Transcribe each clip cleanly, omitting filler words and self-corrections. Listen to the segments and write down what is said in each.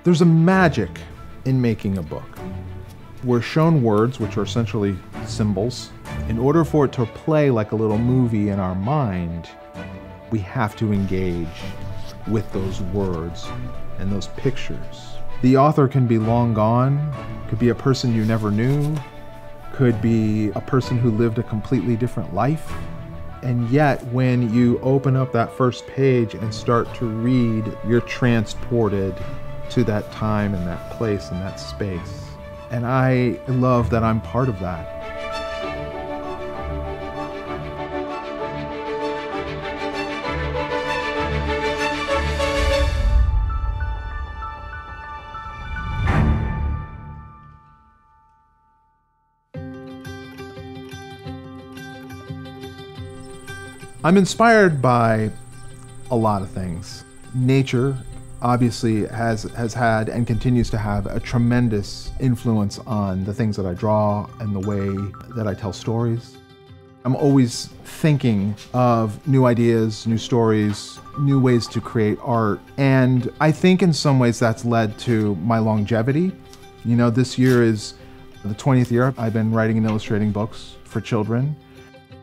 There's a magic in making a book. We're shown words, which are essentially symbols. In order for it to play like a little movie in our mind, we have to engage with those words and those pictures. The author can be long gone, could be a person you never knew, could be a person who lived a completely different life. And yet, when you open up that first page and start to read, you're transported to that time and that place and that space. And I love that I'm part of that. I'm inspired by a lot of things. Nature obviously has had and continues to have a tremendous influence on the things that I draw and the way that I tell stories. I'm always thinking of new ideas, new stories, new ways to create art. And I think in some ways that's led to my longevity. You know, this year is the 20th year I've been writing and illustrating books for children.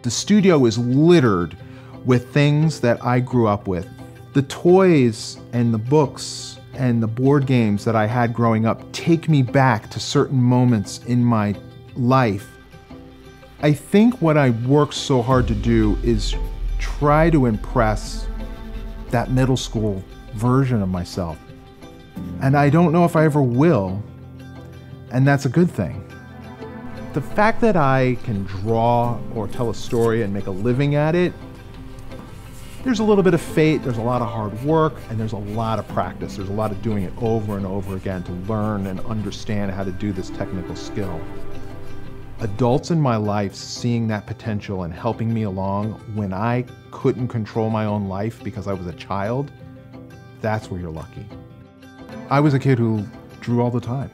The studio is littered with things that I grew up with. The toys and the books and the board games that I had growing up take me back to certain moments in my life. I think what I work so hard to do is try to impress that middle school version of myself. And I don't know if I ever will, and that's a good thing. The fact that I can draw or tell a story and make a living at it, there's a little bit of fate, there's a lot of hard work, and there's a lot of practice. There's a lot of doing it over and over again to learn and understand how to do this technical skill. Adults in my life seeing that potential and helping me along when I couldn't control my own life because I was a child, that's where you're lucky. I was a kid who drew all the time.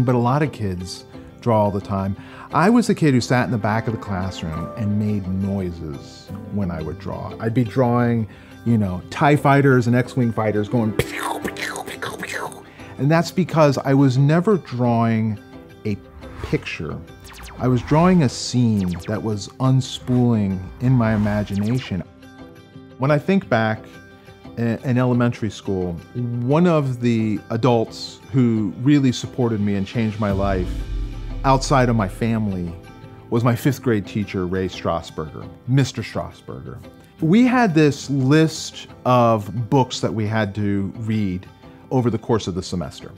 But a lot of kids draw all the time. I was the kid who sat in the back of the classroom and made noises when I would draw. I'd be drawing, TIE fighters and X-Wing fighters going pew, pew, pew, pew. And that's because I was never drawing a picture. I was drawing a scene that was unspooling in my imagination. When I think back in elementary school, one of the adults who really supported me and changed my life outside of my family was my 5th grade teacher, Ray Strasburger, Mr. Strasburger. We had this list of books that we had to read over the course of the semester.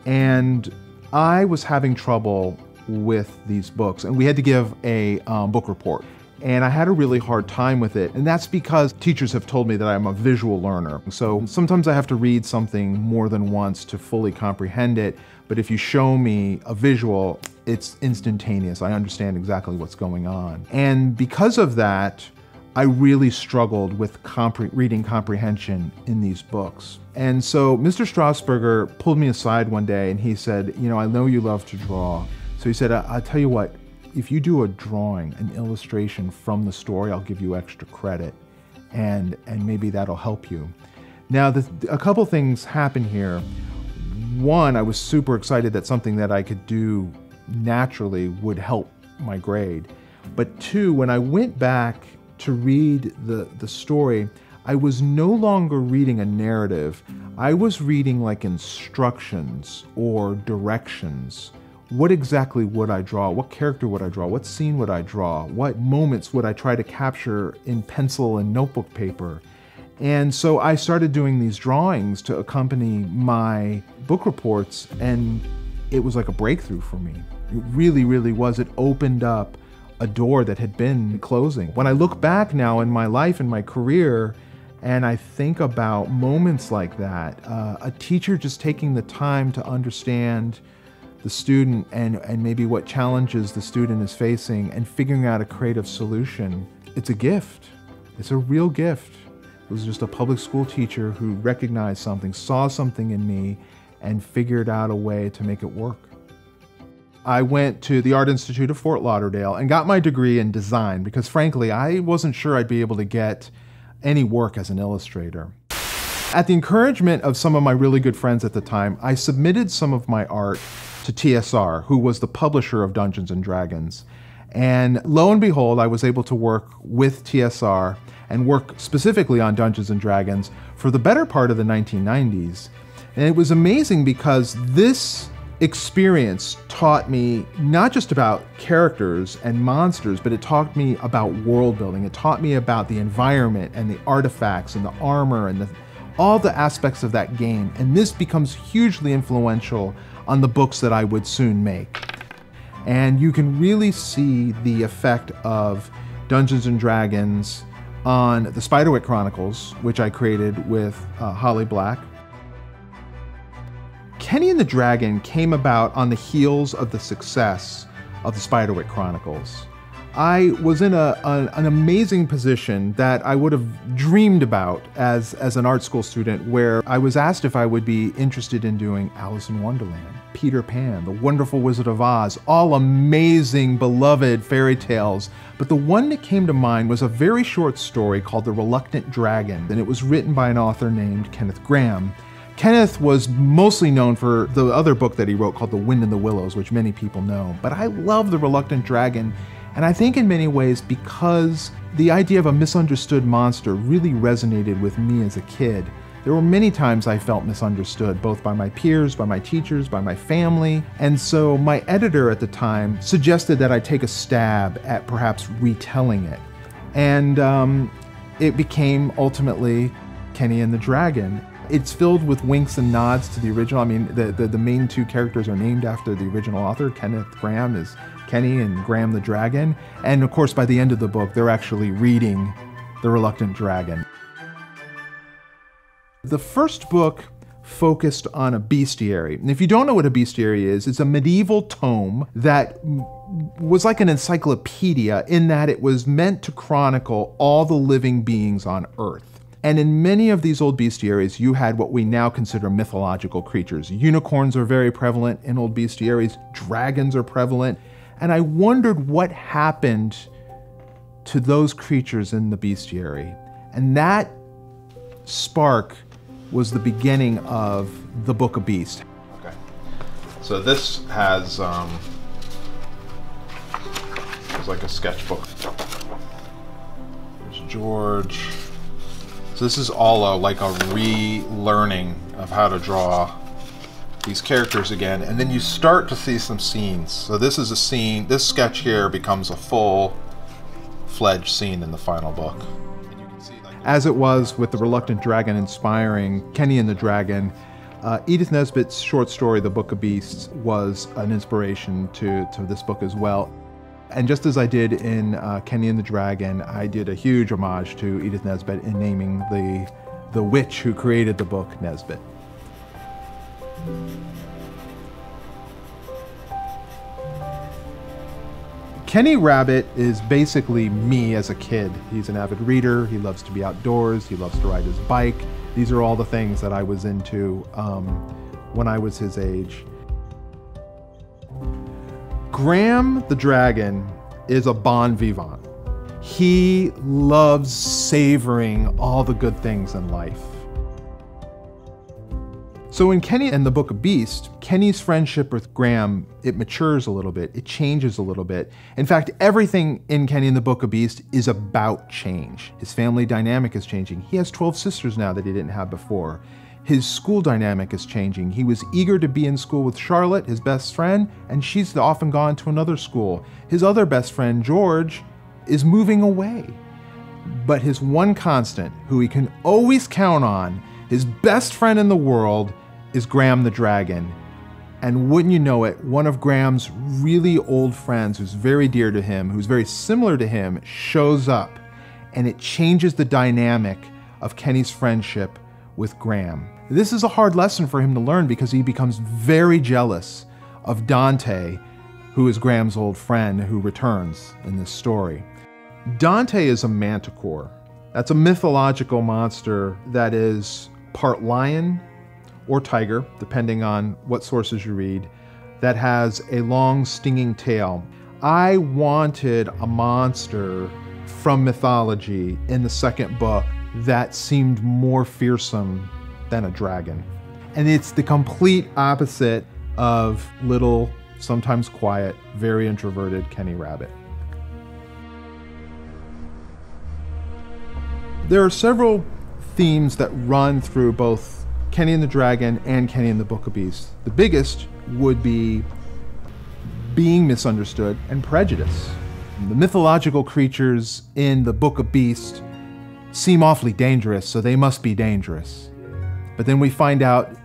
And I was having trouble with these books, and we had to give a book report. And I had a really hard time with it. And that's because teachers have told me that I'm a visual learner. So sometimes I have to read something more than once to fully comprehend it. But if you show me a visual, it's instantaneous. I understand exactly what's going on. And because of that, I really struggled with reading comprehension in these books. And so Mr. Strasburger pulled me aside one day and he said, I know you love to draw. So he said, I'll tell you what, if you do a drawing, an illustration from the story, I'll give you extra credit, and maybe that'll help you. Now, a couple things happen here. One, I was super excited that something that I could do naturally would help my grade. But two, when I went back to read the story, I was no longer reading a narrative. I was reading like instructions or directions. What exactly would I draw? What character would I draw? What scene would I draw? What moments would I try to capture in pencil and notebook paper? And so I started doing these drawings to accompany my book reports, and it was like a breakthrough for me. It really, really was. It opened up a door that had been closing. When I look back now in my life and my career, and I think about moments like that, a teacher just taking the time to understand the student and maybe what challenges the student is facing and figuring out a creative solution, it's a gift. It's a real gift. It was just a public school teacher who recognized something, saw something in me, and figured out a way to make it work. I went to the Art Institute of Fort Lauderdale and got my degree in design because frankly, I wasn't sure I'd be able to get any work as an illustrator. At the encouragement of some of my really good friends at the time, I submitted some of my art to TSR, who was the publisher of Dungeons & Dragons. And lo and behold, I was able to work with TSR and work specifically on Dungeons & Dragons for the better part of the 1990s. And it was amazing because this experience taught me not just about characters and monsters, but it taught me about world building. It taught me about the environment and the artifacts and the armor and all the aspects of that game. And this becomes hugely influential on the books that I would soon make. And you can really see the effect of Dungeons & Dragons on the Spiderwick Chronicles, which I created with Holly Black. Kenny and the Dragon came about on the heels of the success of the Spiderwick Chronicles. I was in an amazing position that I would have dreamed about as an art school student, where I was asked if I would be interested in doing Alice in Wonderland, Peter Pan, The Wonderful Wizard of Oz, all amazing, beloved fairy tales. But the one that came to mind was a very short story called The Reluctant Dragon, and it was written by an author named Kenneth Grahame. Kenneth was mostly known for the other book that he wrote called The Wind in the Willows, which many people know. But I love The Reluctant Dragon, and I think in many ways because the idea of a misunderstood monster really resonated with me as a kid. There were many times I felt misunderstood, both by my peers, by my teachers, by my family. And so my editor at the time suggested that I take a stab at perhaps retelling it. And it became ultimately Kenny and the Dragon. It's filled with winks and nods to the original. I mean, the main two characters are named after the original author. Kenneth Grahame is Kenny and Graham the Dragon. And of course, by the end of the book, they're actually reading The Reluctant Dragon. The first book focused on a bestiary. And if you don't know what a bestiary is, it's a medieval tome that was like an encyclopedia in that it was meant to chronicle all the living beings on Earth. And in many of these old bestiaries, you had what we now consider mythological creatures. Unicorns are very prevalent in old bestiaries. Dragons are prevalent. And I wondered what happened to those creatures in the bestiary. And that spark was the beginning of the Book of Beast. Okay. So this has, it's like a sketchbook. There's George. So this is all like a relearning of how to draw these characters again, and then you start to see some scenes. So this is a scene, this sketch here becomes a full-fledged scene in the final book. And you can see, like, as it was with The Reluctant Dragon inspiring Kenny and the Dragon, Edith Nesbit's short story, The Book of Beasts, was an inspiration to this book as well. And just as I did in Kenny and the Dragon, I did a huge homage to Edith Nesbit in naming the witch who created the book Nesbit. Kenny Rabbit is basically me as a kid. He's an avid reader, he loves to be outdoors, he loves to ride his bike. These are all the things that I was into when I was his age. Graham the Dragon is a bon vivant. He loves savoring all the good things in life. So in Kenny and the Book of Beast, Kenny's friendship with Graham, it matures a little bit, it changes a little bit. In fact, everything in Kenny and the Book of Beast is about change. His family dynamic is changing. He has 12 sisters now that he didn't have before. His school dynamic is changing. He was eager to be in school with Charlotte, his best friend, and she's often gone to another school. His other best friend, George, is moving away. But his one constant, who he can always count on, his best friend in the world, is Graham the Dragon. And wouldn't you know it, one of Graham's really old friends who's very dear to him, who's very similar to him, shows up, and it changes the dynamic of Kenny's friendship with Graham. This is a hard lesson for him to learn because he becomes very jealous of Dante, who is Graham's old friend who returns in this story. Dante is a manticore. That's a mythological monster that is part lion or tiger, depending on what sources you read, that has a long stinging tail. I wanted a monster from mythology in the second book that seemed more fearsome than a dragon. And it's the complete opposite of little, sometimes quiet, very introverted Kenny Rabbit. There are several themes that run through both Kenny and the Dragon and Kenny and the Book of Beasts. The biggest would be being misunderstood and prejudice. The mythological creatures in the Book of Beasts seem awfully dangerous, so they must be dangerous. But then we find out,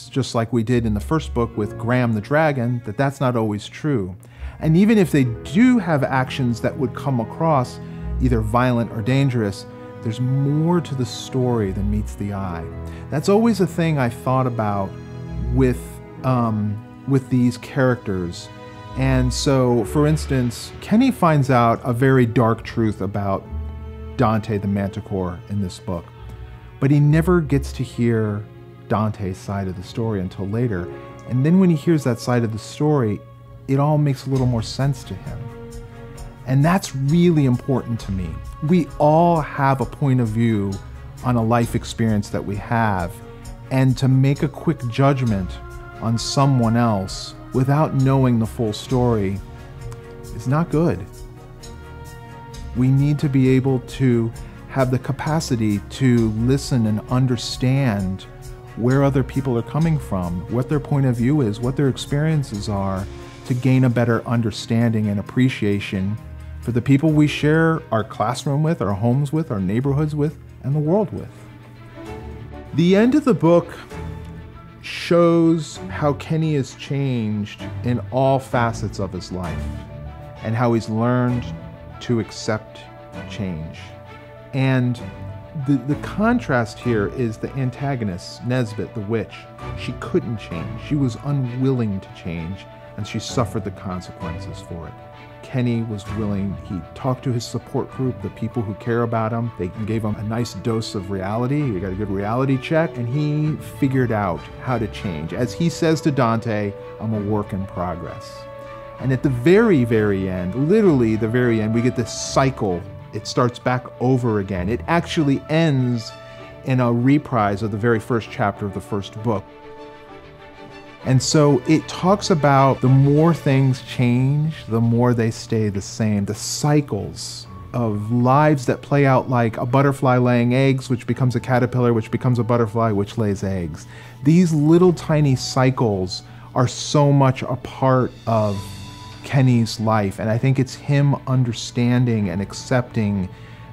just like we did in the first book with Graham the Dragon, that that's not always true. And even if they do have actions that would come across either violent or dangerous, there's more to the story than meets the eye. That's always a thing I thought about with these characters. And so, for instance, Kenny finds out a very dark truth about Dante the Manticore in this book, but he never gets to hear Dante's side of the story until later. And then when he hears that side of the story, it all makes a little more sense to him. And that's really important to me. We all have a point of view on a life experience that we have, and to make a quick judgment on someone else without knowing the full story is not good. We need to be able to have the capacity to listen and understand where other people are coming from, what their point of view is, what their experiences are, to gain a better understanding and appreciation for the people we share our classroom with, our homes with, our neighborhoods with, and the world with. The end of the book shows how Kenny has changed in all facets of his life and how he's learned to accept change. And the contrast here is the antagonist, Nesbit, the witch. She couldn't change. She was unwilling to change, and she suffered the consequences for it. Kenny was willing. He talked to his support group, the people who care about him. They gave him a nice dose of reality. He got a good reality check, and he figured out how to change. As he says to Dante, I'm a work in progress. And at the very, very end, literally the very end, we get this cycle. It starts back over again. It actually ends in a reprise of the very first chapter of the first book. And so it talks about the more things change, the more they stay the same. The cycles of lives that play out like a butterfly laying eggs, which becomes a caterpillar, which becomes a butterfly, which lays eggs. These little tiny cycles are so much a part of Kenny's life. And I think it's him understanding and accepting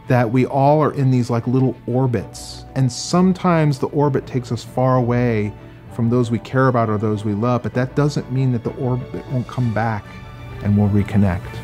that we all are in these like little orbits. And sometimes the orbit takes us far away from those we care about or those we love, but that doesn't mean that the orbit won't come back and we'll reconnect.